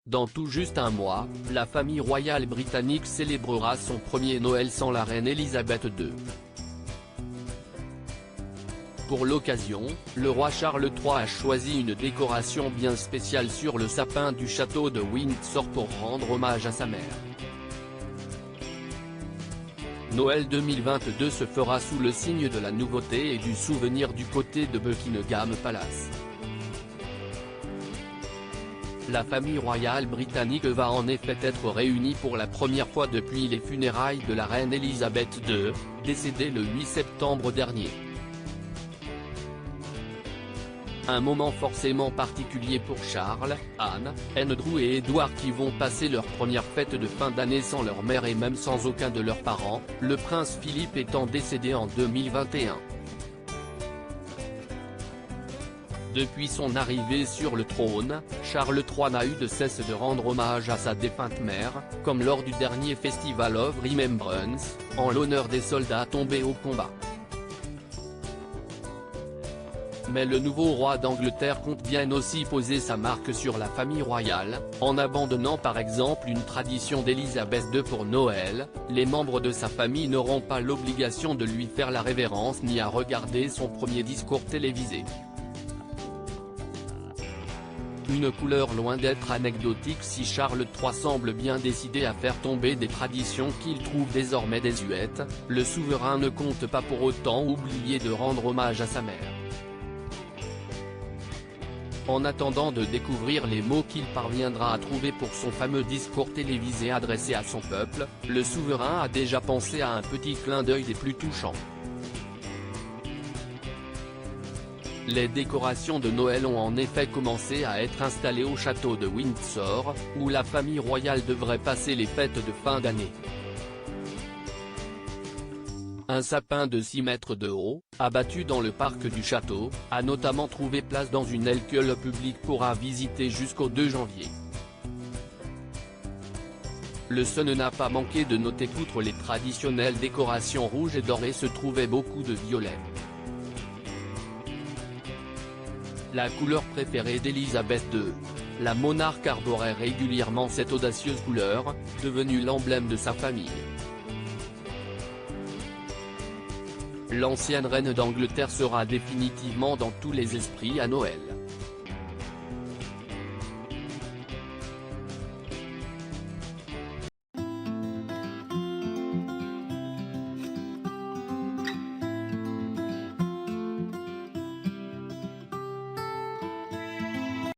Dans tout juste un mois, la famille royale britannique célébrera son premier Noël sans la reine Elisabeth II. Pour l'occasion, le roi Charles III a choisi une décoration bien spéciale sur le sapin du château de Windsor pour rendre hommage à sa mère. Noël 2022 se fera sous le signe de la nouveauté et du souvenir du côté de Buckingham Palace. La famille royale britannique va en effet être réunie pour la première fois depuis les funérailles de la reine Elisabeth II, décédée le 8 septembre dernier. Un moment forcément particulier pour Charles, Anne, Andrew et Edward qui vont passer leur première fête de fin d'année sans leur mère et même sans aucun de leurs parents, le prince Philippe étant décédé en 2021. Depuis son arrivée sur le trône, Charles III n'a eu de cesse de rendre hommage à sa défunte mère, comme lors du dernier Festival of Remembrance, en l'honneur des soldats tombés au combat. Mais le nouveau roi d'Angleterre compte bien aussi poser sa marque sur la famille royale, en abandonnant par exemple une tradition d'Elisabeth II pour Noël. Les membres de sa famille n'auront pas l'obligation de lui faire la révérence ni à regarder son premier discours télévisé. Une couleur loin d'être anecdotique si Charles III semble bien décidé à faire tomber des traditions qu'il trouve désormais désuètes, le souverain ne compte pas pour autant oublier de rendre hommage à sa mère. En attendant de découvrir les mots qu'il parviendra à trouver pour son fameux discours télévisé adressé à son peuple, le souverain a déjà pensé à un petit clin d'œil des plus touchants. Les décorations de Noël ont en effet commencé à être installées au château de Windsor, où la famille royale devrait passer les fêtes de fin d'année. Un sapin de 6 mètres de haut, abattu dans le parc du château, a notamment trouvé place dans une aile que le public pourra visiter jusqu'au 2 janvier. Le Sun n'a pas manqué de noter qu'outre les traditionnelles décorations rouges et dorées se trouvaient beaucoup de violets. La couleur préférée d'Elisabeth II. La monarque arborait régulièrement cette audacieuse couleur, devenue l'emblème de sa famille. L'ancienne reine d'Angleterre sera définitivement dans tous les esprits à Noël.